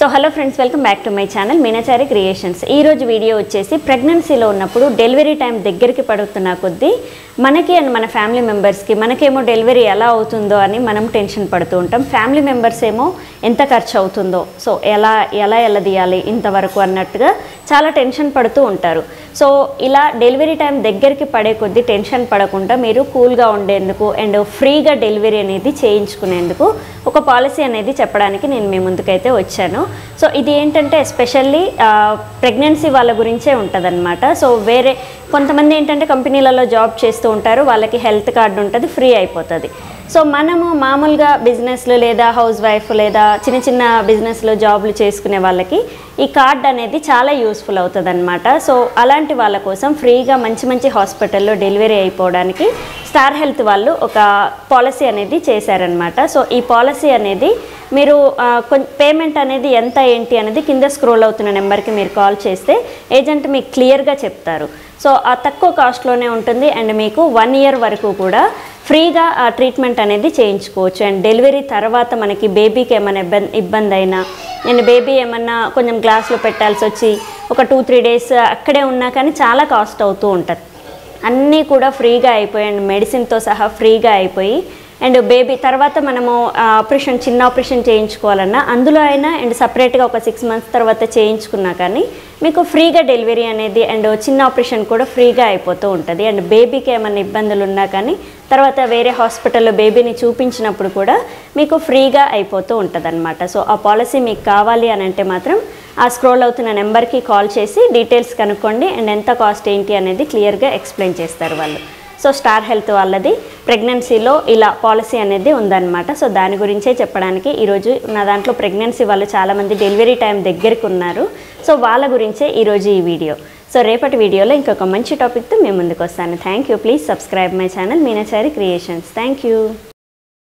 So hello friends, welcome back to my channel Meenachari creations. ఈరోజు video వచ్చేసి ప్రెగ్నెన్సీలో ఉన్నప్పుడు డెలివరీ టైం దగ్గరికి పడుతున్న కొద్దీ మనకి అండ్ మన ఫ్యామిలీ మెంబర్స్కి మనకేమో డెలివరీ ఎలా అవుతుందో అని మనం టెన్షన్ పడుతూ ఉంటాం. ఫ్యామిలీ మెంబర్స్ ఏమో ఎంత ఖర్చు అవుతుందో, సో ఎలా తీయాలి ఇంతవరకు అన్నట్టుగా చాలా టెన్షన్ పడుతూ ఉంటారు. సో ఇలా డెలివరీ టైం దగ్గరికి పడే కొద్దీ టెన్షన్ పడకుండా మీరు కూల్గా ఉండేందుకు అండ్ ఫ్రీగా డెలివరీ అనేది చేయించుకునేందుకు ఒక పాలసీ అనేది చెప్పడానికి నేను మీ ముందుకైతే వచ్చాను. సో ఇది ఏంటంటే ఎస్పెషల్లీ ప్రెగ్నెన్సీ వాళ్ళ గురించే ఉంటుందన్నమాట. సో వేరే కొంతమంది ఏంటంటే కంపెనీలలో జాబ్ చేస్తూ ఉంటారు, వాళ్ళకి హెల్త్ కార్డు ఉంటుంది, ఫ్రీ అయిపోతుంది. సో మనము మామూలుగా బిజినెస్లు లేదా హౌస్ వైఫ్ లేదా చిన్న చిన్న బిజినెస్లో జాబ్లు చేసుకునే వాళ్ళకి ఈ కార్డ్ అనేది చాలా యూస్ఫుల్ అవుతుంది అనమాట. సో అలాంటి వాళ్ళ కోసం ఫ్రీగా మంచి హాస్పిటల్లో డెలివరీ అయిపోవడానికి స్టార్ హెల్త్ వాళ్ళు ఒక పాలసీ అనేది చేశారనమాట. సో ఈ పాలసీ అనేది మీరు పేమెంట్ అనేది ఎంత ఏంటి అనేది కింద స్క్రోల్ అవుతున్న నెంబర్కి మీరు కాల్ చేస్తే ఏజెంట్ మీకు క్లియర్గా చెప్తారు. సో ఆ తక్కువ కాస్ట్లోనే ఉంటుంది అండ్ మీకు 1 year వరకు కూడా ఫ్రీగా ఆ ట్రీట్మెంట్ అనేది చేయించుకోవచ్చు. అండ్ డెలివరీ తర్వాత మనకి బేబీకి ఏమైనా ఇబ్బంది అయినా అండ్ బేబీ ఏమన్నా కొంచెం గ్లాస్లో పెట్టాల్సి వచ్చి ఒక 2-3 days అక్కడే ఉన్నా కానీ చాలా కాస్ట్ అవుతూ ఉంటుంది. అన్నీ కూడా ఫ్రీగా అయిపోయి అండ్ మెడిసిన్తో సహా ఫ్రీగా అయిపోయి అండ్ బేబీ తర్వాత మనము చిన్న ఆపరేషన్ చేయించుకోవాలన్నా అందులో అయినా అండ్ సపరేట్గా ఒక 6 months తర్వాత చేయించుకున్నా కానీ మీకు ఫ్రీగా డెలివరీ అనేది అండ్ చిన్న ఆపరేషన్ కూడా ఫ్రీగా అయిపోతూ ఉంటుంది. అండ్ బేబీకి ఏమైనా ఇబ్బందులు ఉన్నా కానీ తర్వాత వేరే హాస్పిటల్లో బేబీని చూపించినప్పుడు కూడా మీకు ఫ్రీగా అయిపోతూ ఉంటుంది అనమాట. సో ఆ పాలసీ మీకు కావాలి అని అంటే మాత్రం ఆ స్క్రోల్ అవుతున్న నెంబర్కి కాల్ చేసి డీటెయిల్స్ కనుక్కోండి అండ్ ఎంత కాస్ట్ ఏంటి అనేది క్లియర్గా ఎక్స్ప్లెయిన్ చేస్తారు వాళ్ళు. సో స్టార్ హెల్త్ వాళ్ళది ప్రెగ్నెన్సీలో ఇలా పాలసీ అనేది ఉందన్నమాట. సో దాని గురించే చెప్పడానికి ఈరోజు నా దాంట్లో ప్రెగ్నెన్సీ వాళ్ళు చాలామంది డెలివరీ టైం దగ్గరికి ఉన్నారు. సో వాళ్ళ గురించే ఈరోజు ఈ వీడియో. సో రేపటి వీడియోలో ఇంకొక మంచి టాపిక్తో మేము ముందుకు వస్తాను. Thank you. Please subscribe my channel Meenachari creations. Thank you.